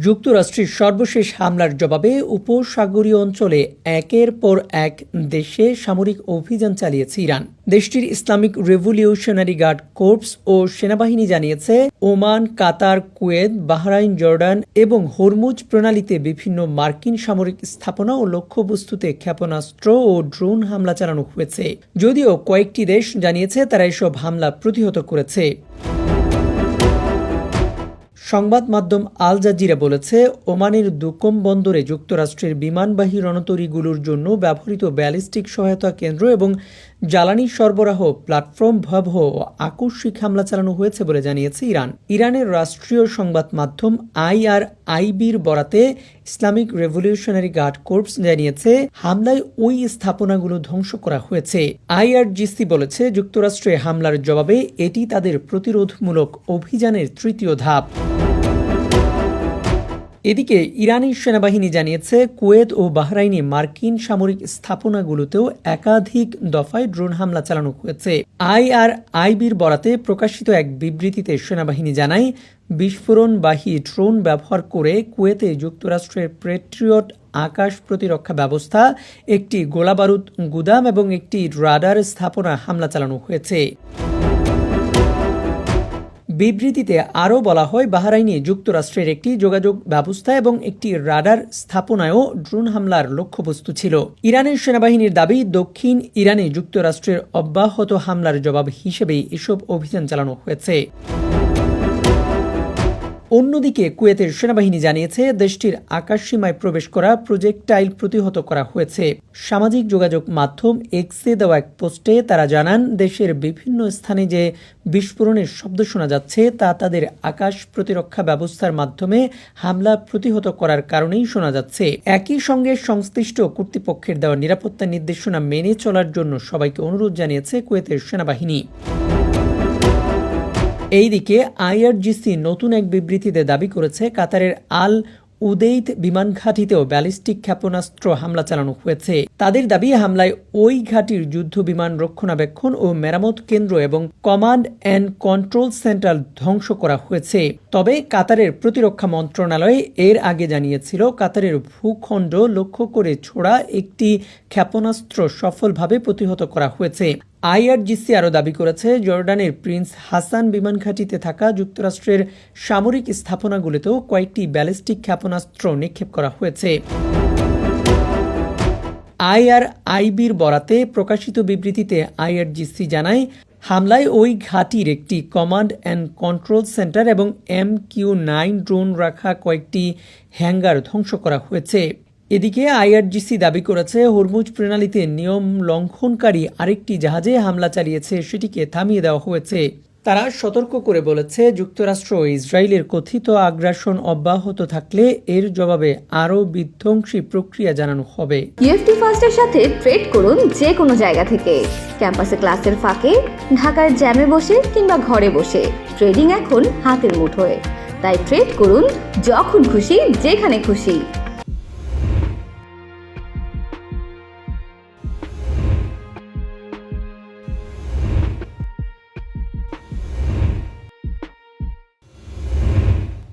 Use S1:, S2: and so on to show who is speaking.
S1: যুক্তরাষ্ট্রের সর্বশেষ হামলার জবাবে উপসাগরীয় অঞ্চলে একের পর এক দেশে সামরিক অভিযান চালিয়েছে ইরান। দেশটির ইসলামিক রেভলিউশনারি গার্ড কোর্পস ও সেনাবাহিনী জানিয়েছে, ওমান, কাতার, কুয়েত, বাহরাইন, জর্ডান এবং হরমুজ প্রণালীতে বিভিন্ন মার্কিন সামরিক স্থাপনা ও লক্ষ্যবস্তুতে ক্ষেপণাস্ত্র ও ড্রোন হামলা চালানো হয়েছে। যদিও কয়েকটি দেশ জানিয়েছে তারা এসব হামলা প্রতিহত করেছে। সংবাদ মাধ্যম আল জাজিরা বলেছে, ওমানের দুকম বন্দরে যুক্তরাষ্ট্রের বিমানবাহী রণতরীগুলোর জন্য ব্যবহৃত ব্যালিস্টিক সহায়তা কেন্দ্র এবং জ্বালানি সরবরাহ প্ল্যাটফর্ম ভয়াবহ ও আকস্মিক হামলা চালানো হয়েছে বলে জানিয়েছে ইরান। ইরানের রাষ্ট্রীয় সংবাদ মাধ্যম IRIBর বরাতে ইসলামিক রেভলিউশনারি গার্ড কোর্পস জানিয়েছে, হামলায় ওই স্থাপনাগুলো ধ্বংস করা হয়েছে। IRGC বলেছে, যুক্তরাষ্ট্রে হামলার জবাবে এটি তাদের প্রতিরোধমূলক অভিযানের তৃতীয় ধাপ। এদিকে ইরানি সেনাবাহিনী জানিয়েছে, কুয়েত ও বাহরাইনে মার্কিন সামরিক স্থাপনাগুলোতেও একাধিক দফায় ড্রোন হামলা চালানো হয়েছে। IRIBর বরাতে প্রকাশিত এক বিবৃতিতে সেনাবাহিনী জানায়, বিস্ফোরণবাহী ড্রোন ব্যবহার করে কুয়েতে যুক্তরাষ্ট্রের প্যাট্রিয়ট আকাশ প্রতিরক্ষা ব্যবস্থা, একটি গোলাবারুদ গুদাম এবং একটি রাডার স্থাপনা হামলা চালানো হয়েছে। বিবৃতিতে আরও বলা হয়, বাহরাইনে যুক্তরাষ্ট্রের একটি যোগাযোগ ব্যবস্থা এবং একটি রাডার স্থাপনায়ও ড্রোন হামলার লক্ষ্যবস্তু ছিল। ইরানের সেনাবাহিনীর দাবি, দক্ষিণ ইরানে যুক্তরাষ্ট্রের অব্যাহত হামলার জবাব হিসেবেই এসব অভিযান চালানো হয়েছে। অন্যদিকে কুয়েতের সেনাবাহিনী জানিয়েছে, দেশটির আকাশসীমায় প্রবেশ করা প্রজেক্টাইল প্রতিহত করা হয়েছে। সামাজিক যোগাযোগ মাধ্যম এক্সে দেওয়া এক পোস্টে তারা জানান, দেশের বিভিন্ন স্থানে যে বিস্ফোরণের শব্দ শোনা যাচ্ছে তা তাদের আকাশ প্রতিরক্ষা ব্যবস্থার মাধ্যমে হামলা প্রতিহত করার কারণেই শোনা যাচ্ছে। একই সঙ্গে সংশ্লিষ্ট কর্তৃপক্ষের দেওয়া নিরাপত্তা নির্দেশনা মেনে চলার জন্য সবাইকে অনুরোধ জানিয়েছে কুয়েতের সেনাবাহিনী। এইদিকে IRGC নতুন এক বিবৃতিতে দাবি করেছে, কাতারের আল উদেইদ বিমান ঘাঁটিতেও ব্যালিস্টিক ক্ষেপণাস্ত্র হামলা চালানো হয়েছে। তাদের দাবি, হামলায় ওই ঘাঁটির যুদ্ধ বিমান রক্ষণাবেক্ষণ ও মেরামত কেন্দ্র এবং কমান্ড অ্যান্ড কন্ট্রোল সেন্টার ধ্বংস করা হয়েছে। তবে কাতারের প্রতিরক্ষা মন্ত্রণালয় এর আগে জানিয়েছিল, কাতারের ভূখণ্ড লক্ষ্য করে ছোড়া একটি ক্ষেপণাস্ত্র সফলভাবে প্রতিহত করা হয়েছে। IRGC আরও দাবি করেছে, জর্ডানের প্রিন্স হাসান বিমান ঘাঁটিতে থাকা যুক্তরাষ্ট্রের সামরিক স্থাপনাগুলিতেও কয়েকটি ব্যালিস্টিক ক্ষেপণাস্ত্র নিক্ষেপ করা হয়েছে। IRIBর বরাতে প্রকাশিত বিবৃতিতে IRGC জানায়, হামলায় ওই ঘাঁটির একটি কমান্ড অ্যান্ড কন্ট্রোল সেন্টার এবং MQ-9 ড্রোন রাখা কয়েকটি হ্যাঙ্গার ধ্বংস করা হয়েছে। এদিকে IRGC দাবি করেছে, হরমুজ প্রণালীতে নিয়ম লঙ্ঘনকারী আরেকটি জাহাজে হামলা চালিয়েছে, সেটিকে থামিয়ে দেওয়া হয়েছে। তারা সতর্ক করে বলেছে, যুক্তরাষ্ট্র ও ইসরায়েলের কথিত আগ্রাসন অব্যাহত থাকলে এর জবাবে আরও বিধ্বংসী প্রক্রিয়া জানানো হবে।
S2: UFT ফার্স্টের সাথে ট্রেড করুন যে কোনো জায়গা থেকে। ক্যাম্পাসে ক্লাসের ফাঁকে, ঢাকার জ্যামে বসে কিংবা ঘরে বসে, ট্রেডিং এখন হাতের মুঠোয়। তাই ট্রেড করুন যখন খুশি, যেখানে খুশি।